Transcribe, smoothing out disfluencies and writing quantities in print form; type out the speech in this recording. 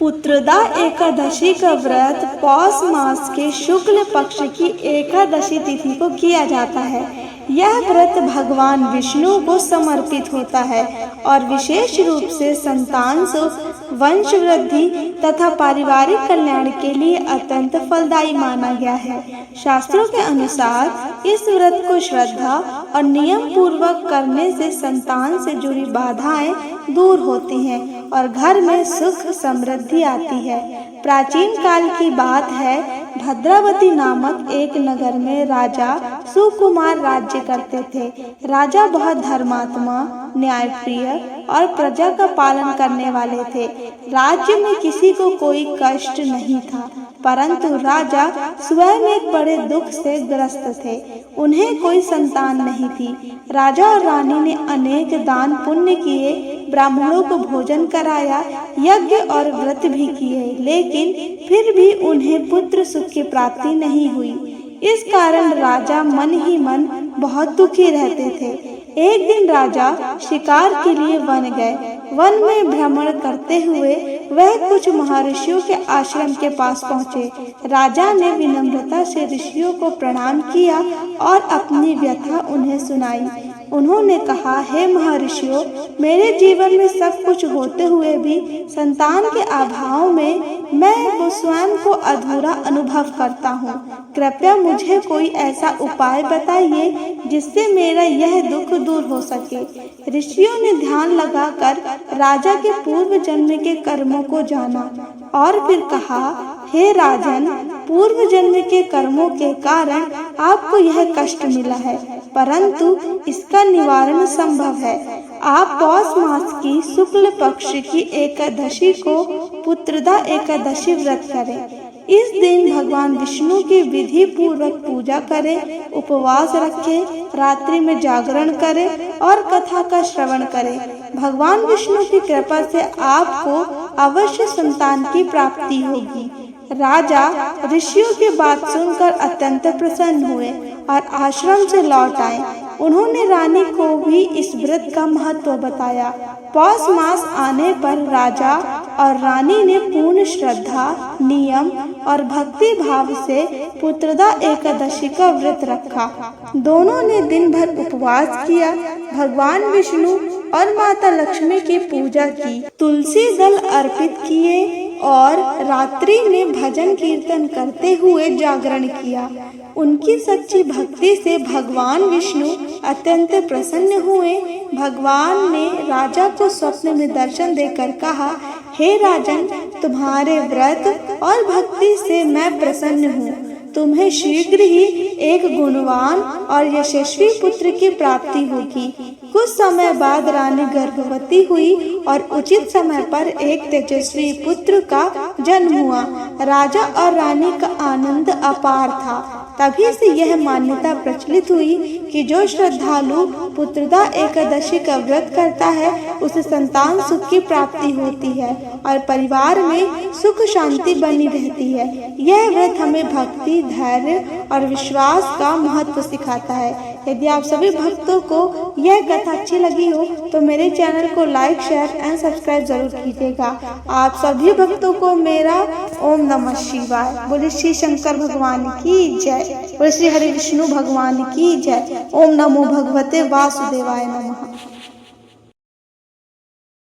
पुत्रदा एकादशी का व्रत पौष मास के शुक्ल पक्ष की एकादशी तिथि को किया जाता है। यह व्रत भगवान विष्णु को समर्पित होता है और विशेष रूप से संतान सुख, वंश वृद्धि तथा पारिवारिक कल्याण के लिए अत्यंत फलदायी माना गया है। शास्त्रों के अनुसार इस व्रत को श्रद्धा और नियम पूर्वक करने से संतान से जुड़ी बाधाएं दूर होती हैं और घर में सुख समृद्धि आती है। प्राचीन काल की बात है, भद्रावती नामक एक नगर में राजा सुकुमार राज्य करते थे। राजा बहुत धर्मात्मा, न्यायप्रिय और प्रजा का पालन करने वाले थे। राज्य में किसी को कोई कष्ट नहीं था, परंतु राजा स्वयं एक बड़े दुख से ग्रस्त थे। उन्हें कोई संतान नहीं थी। राजा और रानी ने अनेक दान पुण्य किए, ब्राह्मणों को भोजन कराया, यज्ञ और व्रत भी किए, लेकिन फिर भी उन्हें पुत्र सुख की प्राप्ति नहीं हुई। इस कारण राजा मन ही मन बहुत दुखी रहते थे। एक दिन राजा शिकार के लिए वन गए। वन में भ्रमण करते हुए वह कुछ महर्षियों के आश्रम के पास पहुँचे। राजा ने विनम्रता से ऋषियों को प्रणाम किया और अपनी व्यथा उन्हें सुनाई। उन्होंने कहा, हे महर्षियों, मेरे जीवन में सब कुछ होते हुए भी संतान के अभाव में मैं स्वयं को अधूरा अनुभव करता हूँ। कृपया मुझे कोई ऐसा उपाय बताइए जिससे मेरा यह दुख दूर हो सके। ऋषियों ने ध्यान लगाकर राजा के पूर्व जन्म के कर्मों को जाना और फिर कहा, हे राजन, पूर्व जन्म के कर्मों के कारण आपको यह कष्ट मिला है, परंतु इसका निवारण संभव है। आप पौष मास की शुक्ल पक्ष की एकादशी को पुत्रदा एकादशी व्रत करें। इस दिन भगवान विष्णु की विधि पूर्वक पूजा करें, उपवास रखें, रात्रि में जागरण करें और कथा का श्रवण करें। भगवान विष्णु की कृपा से आपको अवश्य संतान की प्राप्ति होगी। राजा ऋषियों की बात सुनकर अत्यंत प्रसन्न हुए और आश्रम से लौट आए। उन्होंने रानी को भी इस व्रत का महत्व बताया। पौष मास आने पर राजा और रानी ने पूर्ण श्रद्धा, नियम और भक्ति भाव से पुत्रदा एकादशी का व्रत रखा। दोनों ने दिन भर उपवास किया, भगवान विष्णु और माता लक्ष्मी की पूजा की, तुलसी दल अर्पित किए और रात्रि में भजन कीर्तन करते हुए जागरण किया। उनकी सच्ची भक्ति से भगवान विष्णु अत्यंत प्रसन्न हुए। भगवान ने राजा को स्वप्न में दर्शन देकर कहा, हे राजन, तुम्हारे व्रत और भक्ति से मैं प्रसन्न हूँ। तुम्हें शीघ्र ही एक गुणवान और यशस्वी पुत्र की प्राप्ति होगी। कुछ समय बाद रानी गर्भवती हुई और उचित समय पर एक तेजस्वी पुत्र का जन्म हुआ। राजा और रानी का आनंद अपार था। तभी से यह मान्यता प्रचलित हुई कि जो श्रद्धालु पुत्रदा एकादशी का व्रत करता है उसे संतान सुख की प्राप्ति होती है और परिवार में सुख शांति बनी रहती है। यह व्रत हमें भक्ति, धैर्य और विश्वास का महत्व सिखाता है। यदि आप सभी भक्तों को यह कथा अच्छी लगी हो तो मेरे चैनल को लाइक, शेयर एंड सब्सक्राइब जरूर कीजिएगा। आप सभी भक्तों को मेरा ओम नमः शिवाय। बोले श्री शंकर भगवान की जय। बोले श्री हरि विष्णु भगवान की जय। ओम नमो भगवते वासुदेवाय नमः।